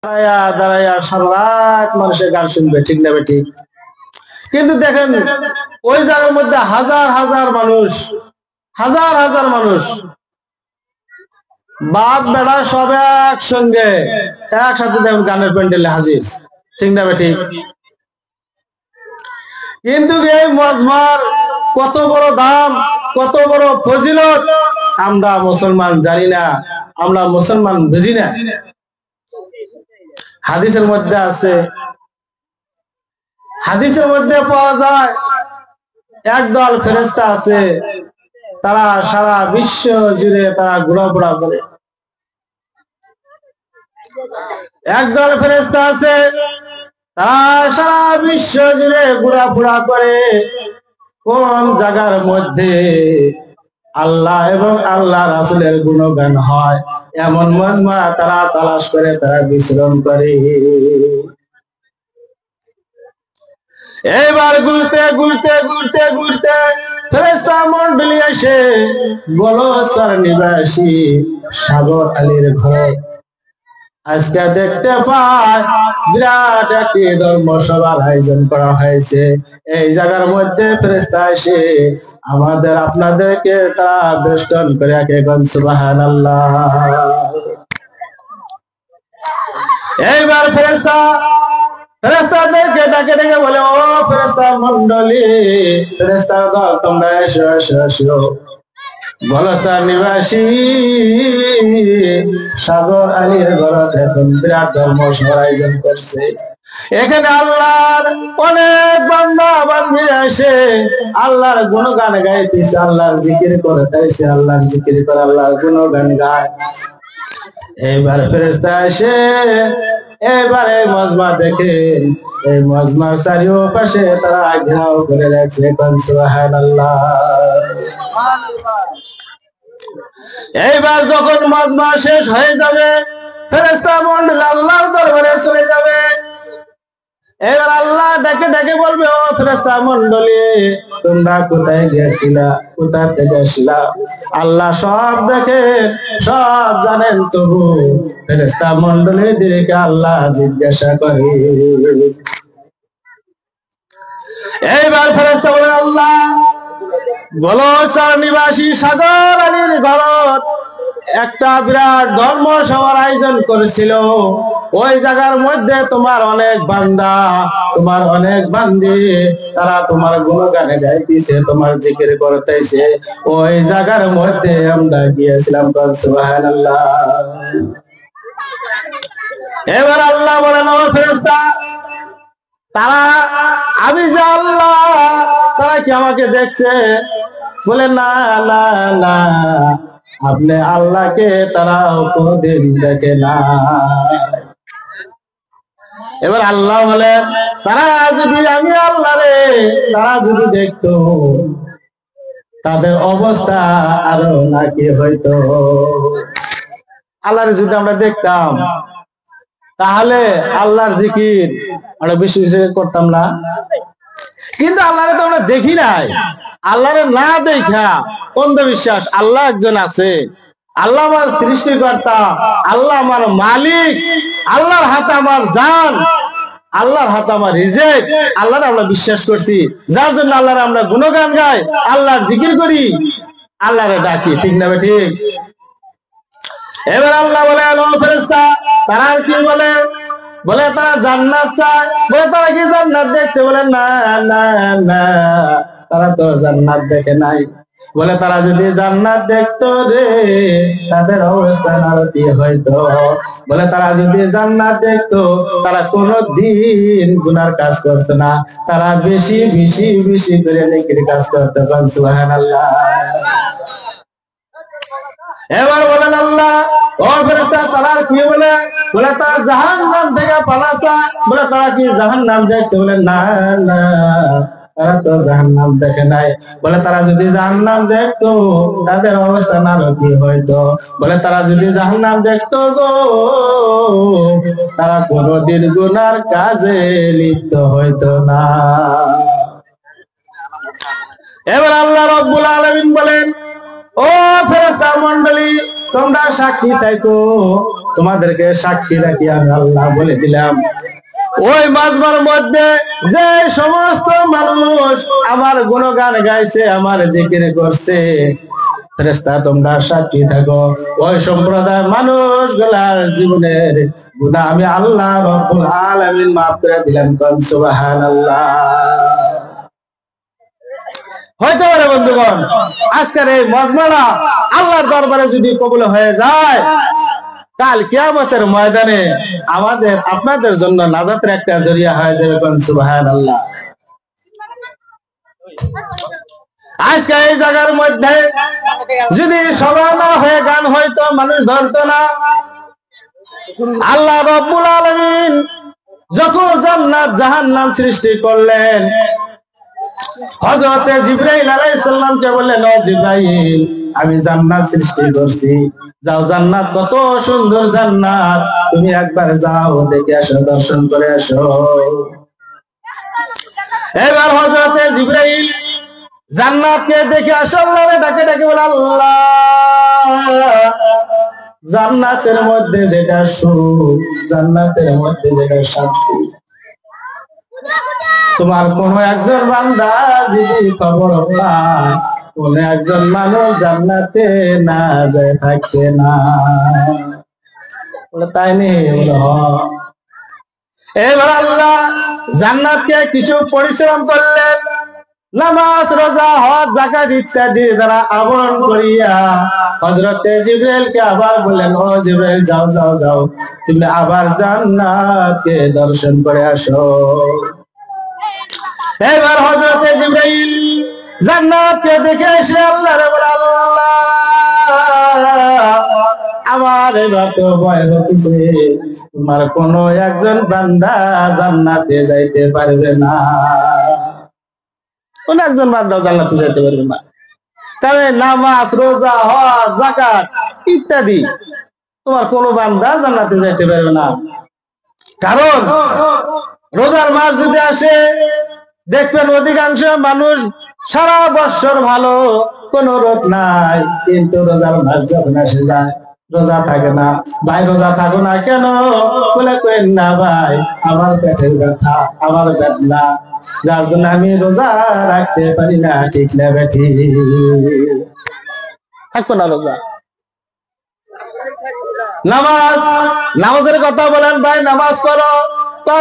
দাঁড়ায়া দাঁড়ায়া সারা রাত মানুষের গান শুনবে, ঠিক না ঠিক? কিন্তু দেখেন ওই জায়গার মধ্যে হাজার হাজার মানুষ, হাজার হাজার মানুষ বাপ বেড়া সব একসঙ্গে একসাথে দেখেন গানের প্যান্ডেলে হাজির, ঠিক না ঠিক? কিন্তু এই মজমার কত বড় দাম, কত বড় ফজিলত আমরা মুসলমান জানি না, আমরা মুসলমান বুঝি না। হাদিসের মধ্যে আছে, হাদিসের মধ্যে পাওয়া যায় একদল ফেরেশতা আছে, তারা সারা বিশ্ব জুড়ে তারা ঘোরাফেরা করে। একদল ফেরেশতা আছে তারা সারা বিশ্ব জুড়ে ঘোরাফেরা করে কোন জায়গার মধ্যে আল্লাহ এবং আল্লাহ রাসূলের গুণগান হয় এমন মজমা তারা তালাশ করে, তারা বিচরণ করে। এবার ঘুরতে ঘুরতে ঘুরতে ঘুরতে ফেরেশতা মণ্ডলী এসে বলসর নিবাসী সাগর আলীর ঘরে আজকে দেখতে পায় বিরাট একটি ধর্মসভার আয়োজন করা হয়েছে। এই জায়গার মধ্যে ফেরেশতা এসে আমাদের আপনাদেরকে তারা বেষ্টন করে এখন সুবহানাল্লাহ। এইবার ফেরেশতাদেরকে ডাকে ডেকে বলে, ও ফেরেশতা মণ্ডলী, ফেরেশতার দল, তোমরা এসো এসো এসো। বলসার নিবাসী সাগর আলীর ঘরে এখন বিরাট ধর্মসভার আয়োজন করছে। এখানে আল্লাহর অনেক বান্দা বান্দি এসে আল্লাহর গুণগান গাইতেছে, আল্লাহর জিকির করতেছে, আল্লাহর জিকির করে আল্লাহর গুণগান গায়। এইবার ফেরেশতা এসে এবারে মজমা দেখেন, এই মজমার চারিপাশে তারা ঘেরাও করে রাখছে, সুবহানাল্লাহ। এইবার যখন মজমা শেষ হয়ে যাবে, ফেরেশতা মণ্ডলী আল্লাহর দরবারে চলে যাবে। এবার আল্লাহ ডেকে ডেকে বলবে, ও ফেরেশতা মণ্ডলী, তোমরা কোথায় গিয়েছিলা, কোথা থেকে আসলা? আল্লাহ সব দেখেন, সব জানেন, তবু ফেরেশতা মণ্ডলীদেরকে আল্লাহ জিজ্ঞাসা করে। এইবার ফেরেশতা বলে, আল্লাহ গোলচর নিবাসী সাগর আলীর ঘরত একটা বিরাট ধর্মসভার আয়োজন করেছিল। ওই জায়গার মধ্যে তোমার অনেক বান্দা, তোমার অনেক বান্দি, তারা তোমার গুণগানে গাইতেছে, তোমার জিকির করতেছে। ওই জায়গার মধ্যে আমরা গিয়েছিলাম, সুবহানাল্লাহ। এবার আল্লাহ বলেন, ও ফেরেশতা, তারা, আমি যে আল্লাহ, তারা কি আমাকে দেখছে? বলে, না না না, আপনি আল্লাহকে তারা কোনদিন দেখে না। এবার আল্লাহ বলে, তারা যদি, আমি আল্লাহ রে, তারা যদি দেখতো তাদের অবস্থা আরো নাকি হয়তো। আল্লাহরে যদি আমরা দেখতাম তাহলে আল্লাহর জিকির আমরা বেশি বেশি করতাম না। কিন্তু আল্লাহরে তো আমরা দেখি নাই। আল্লাহরে না দেখা অন্ধবিশ্বাস, আল্লাহ একজন আছে, আল্লাহ আমার সৃষ্টিকর্তা, আল্লাহ আমার মালিক, আল্লাহর হাতে আমার জান, আল্লাহর হাতে আমার রিজেক, আল্লাহরে আমরা বিশ্বাস করছি, যার জন্য আল্লাহরে আমরা গুণগান গাই, আল্লাহর জিকির করি, আল্লাহরে ডাকি, ঠিক না ঠিক? এবার আল্লাহ বলে, ও ফেরেশতা, তারা কি বলে? বলে তারা জান্নাত চায়। বলে তারা কি জান্নাত দেখছে? বলে না না না, তারা তো জান্নাত দেখে নাই। বলে তারা যদি জান্নাত দেখতো রে, তাদের অবস্থা আরো কি হয়তো। বলে তারা যদি জান্নাত দেখতো, তারা কোনদিন গুনার কাজ করতো না, তারা বেশি বেশি বেশি করে নেকির কাজ করতো, সুবহানাল্লাহ। এবার বলেন আল্লাহ, ও ফেরেশতা, তারা কি বলে? বলে তারা জাহান্নাম থেকে পালা চায়। বলে তারা কি জাহান্নাম দেখছে? বলে না না, তারা তো জাহান্নাম দেখে নাই। বলে তারা যদি জাহান্নাম দেখতো, তাদের অবস্থা আরো কি হয়তো। বলে তারা যদি জাহান্নাম দেখতো গো, তারা কোনদিন গুনার কাজে লিপ্ত হইতো না। এবার আল্লাহ রাব্বুল আলামিন বলেন, ও ফেরেশতা মণ্ডলী, তোমরা সাক্ষী থাকো, তোমাদেরকে সাক্ষী রাখি আমি আল্লাহ বলে দিলাম, ওই মাজমার মধ্যে যে সমস্ত মানুষ আমার গুণগান গাইছে, আমার জিকির করছে, ফেরেশতা তোমরা সাক্ষী থাকো, ওই সম্প্রদায় মানুষ গুলার জীবনের গুনাহ আমি আল্লাহ রব্বুল আলামিন মাফ করে দিলাম। কোন সুবহানাল্লাহ। হয়তো পারে বন্ধুগণ আজকের এই মজমাটা আল্লাহর দরবারে যদি কবুল হয়ে যায়, কাল কিয়ামতের ময়দানে আমাদের আপনাদের জন্য নাজাতের একটা জরিয়া হয়ে যাবে। কোন সুবহানাল্লাহ। আজকে এই জায়গার মধ্যে যদি সভা না হয়ে গান হয়তো মানুষ ধরতো না। আল্লাহ রব্বুল আলামিন যখন জান্নাত জাহান্নাম সৃষ্টি করলেন, হযরতে জিবরাইল আলাইহিস সালামকে বললেন, ও জিবরাইল আমি জান্নাত সৃষ্টি করছি, যাও জান্নাত কত সুন্দর জান্নাত, তুমি একবার যাও দেখে আসো, দর্শন করে আসো। এবার হযরতে জিবরাইল জান্নাতকে দেখে আসো, আল্লাহরে ডাকে ডাকে বলে, আল্লাহ জান্নাতের মধ্যে যেটা সুখ, জান্নাতের মধ্যে যেটা শান্তি, তোমার কোন একজন বান্দা যদি খবর পায় কোন একজন মানুষ জান্নাতে না যায় থাকে না। বলে তাই নেই? বলে এবার আল্লাহ জান্নাতকে কিছু পরিশ্রম করলেন, নামাজ রোজা হজ যাকাত ইত্যাদি দ্বারা আবরণ করিয়া হযরতে জিবরাইলকে আবার বললেন, ও জিবরাইল যাও যাও যাও, তুমি আবার জান্নাতকে দর্শন করে আসো। এবার হযরতে জিবরাইল জান্নাতকে দেখে এসে আল্লাহরে বলে, আল্লাহ আমার এবার তো ভয় হচ্ছে, তোমার কোন একজন বান্দা জান্নাতে যাইতে পারবে না, কোন একজন বান্দা জান্নাতে যাইতে পারবে না। তবে নামাজ রোজা হজ যাকাত ইত্যাদি তোমার কোন বান্দা জান্নাতে যাইতে পারবে না। কারণ রোজার মাস যদি আসে দেখবেন অধিকাংশ মানুষ সারা বছর ভালো, কোন রোগ নাই, কিন্তু রোজার মাস যখন আসে যায় রোজা থাকে না। ভাই রোজা থাকো না কেন? বলে কেন না ভাই, আমার পেটের ব্যথা, আমার বেদনা, যার জন্য আমি রোজা রাখতে পারি না। ঠিক না বেঠি? থাকবো না রোজা। নামাজ, নামাজের কথা বলেন, ভাই নামাজ পড়ো,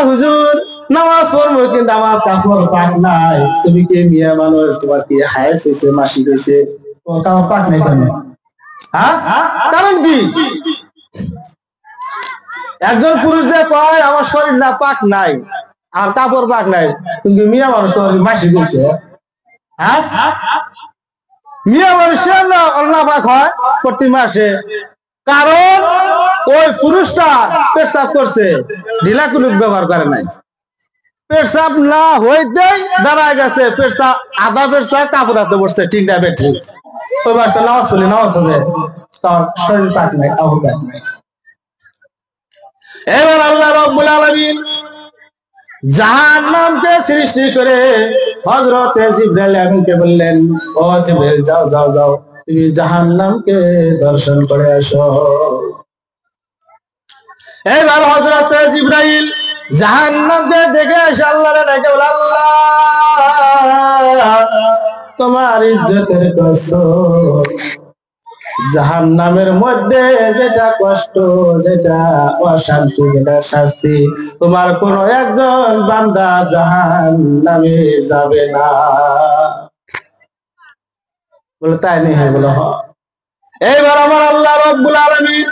হুজুর নামাজ পড়বো কিন্তু আমার কাপড় পাক নাই। তুমি কি মিয়া মানুষ, তোমার কি হায়াস হয়েছে, মাসিক হয়েছে, কাপড় পাক নাই কেন? হ্যাঁ, কারণ কি? একজন পুরুষ যে কয় আমার শরীর না পাক নাই আর কাপড় পাক নাই, তুমি মিয়া মানুষ, তোমার মাসিক হয়েছে? হ্যাঁ, মিয়া মানুষের না পাক হয় প্রতি মাসে, কারণ ওই পুরুষটা পেশাব করছে, ঢিলা কুলুক ব্যবহার করে নাই, পেশাব না হইতেই দাঁড়ায় গেছে, পেশাব আধা পেশাব কাপড় হাতে বসছে। ঠিক না বেঠি? ওই মাসটা নামাজ পড়লে নামাজ হবে, তার শরীর পাক নাই, কাপড় পাক নাই। এবার আল্লাহ রাব্বুল আলামিন জাহান্নামকে সৃষ্টি করে হযরতে জিবরাইল আমিনকে বললেন, ও জিবরাইল যাও যাও যাও, তুমি জাহান্নামকে দর্শন করে আসো। এবার হযরতে জিবরাইল জাহান্নামকে দেখে এসে আল্লাহরে ডেকে বলে, আল্লাহ তোমার ইজ্জতের কসম, জাহান্নামের মধ্যে যেটা কষ্ট, যেটা অশান্তি, যেটা শাস্তি, তোমার কোন একজন বান্দা জাহান্নামে যাবে না। বলে তাই নেই? হ্যাঁ বলো। এইবার আমার আল্লাহ রাব্বুল আলামিন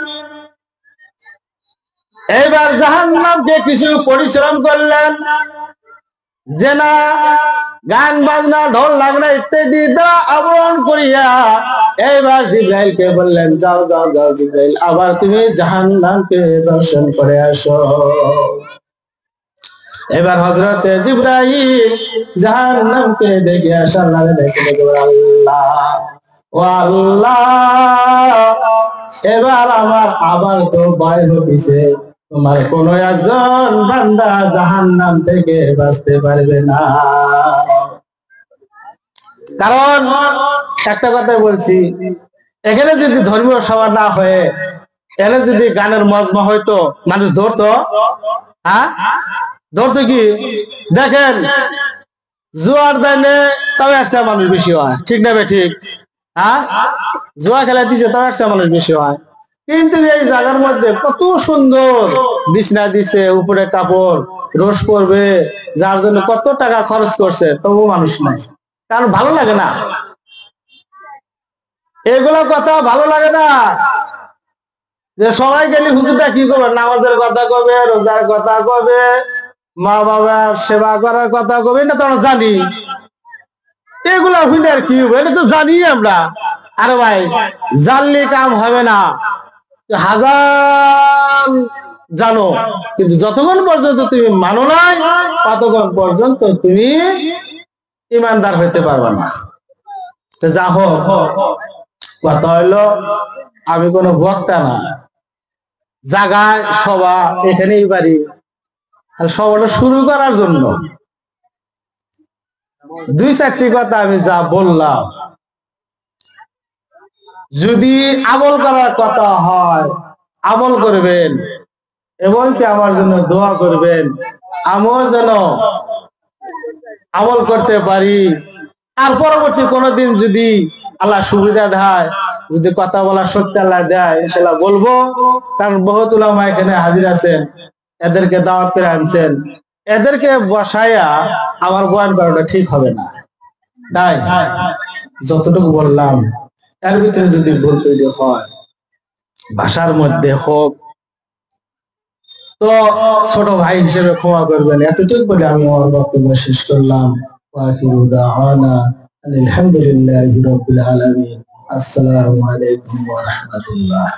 এইবার জাহান্নামকে কিছু পরিশ্রম করলেন, যে না গান বাজনা ঢোল লাগনা ইত্যাদি দ্বারা আবরণ করিয়া এইবার জিবরাইলকে বললেন, যাও যাও যাও জিবরাইল, আবার তুমি জাহান্নামকে দর্শন করে আসো। এবার হযরতে জিবরাইল জাহান্নামকে দেখে আসে, আল্লাহকে দেখে দেখে আল্লাহ, ও আল্লাহ এবার আমার আবার তো ভয় হইছে, তোমার কোন একজন বান্দা জাহান্নাম থেকে বাঁচতে পারবে না। কারণ একটা কথা বলছি, এখানে যদি ধর্মীয় সভা না হয়ে এখানে যদি গানের মজমা হয়তো মানুষ ধরতো, হ্যাঁ ধরতো কি? দেখেন জুয়ার দাইনে তাও একটা মানুষ বেশি হয়, ঠিক না বে ঠিক? হ্যাঁ জুয়া খেলা দিছে তাও একটা মানুষ বেশি হয়, কিন্তু এই জায়গার মধ্যে কত সুন্দর বিছনা দিছে, উপরে কাপড় রোজ পরবে, যার জন্য কত টাকা খরচ করছে, তবু মানুষ নাই। কারণ ভালো লাগে না, এগুলো কথা ভালো লাগে না। যে সবাই গেলে হুজুরটা কি করবে, নামাজের কথা কবে, রোজার কথা কবে, মা বাবার সেবা করার কথা কবে, না তো আমরা জানি। এগুলা হইলে আর কি হবে, এটা তো জানি আমরা। আরে ভাই জানলে কাম হবে না, হাজার জানো, কিন্তু যতক্ষণ পর্যন্ত তুমি মানো নাই ততক্ষণ পর্যন্ত তুমি ইমানদার হইতে পারবে না। তো যা হোক, কথা হইলো আমি কোনো বক্তা না, জায়গায় সভা এখানেই বাড়ি, সভাটা শুরু করার জন্য দুই চারটি কথা আমি যা বললাম, যদি আমল করার কথা হয় আমল করবেন, এবং কি আমার জন্য দোয়া করবেন, আমিও যেন আমল করতে পারি। আর পরবর্তী কোনোদিন যদি আল্লাহ সুবিধা দেয়, যদি কথা বলার শক্তি আল্লাহ দেয়, ইনশাআল্লাহ বলবো। কারণ বহুত উলামা এখানে হাজির আছেন, এদেরকে দাওয়াত করে আনছেন, এদেরকে বসাইয়া আমার বয়ান করাটা ঠিক হবে না। তাই যতটুকু বললাম এর ভিতরে যদি ভুল তৈরি হয়, ভাষার মধ্যে হোক, তো ছোট ভাই হিসেবে ক্ষমা করবেন। এতটুকু বলে আমি আমার বক্তব্য শেষ করলাম। ওয়াকিরু দাওয়ানা আলহামদুলিল্লাহি রাব্বিল আলামিন। আসসালামু আলাইকুম ওয়া রাহমাতুল্লাহ।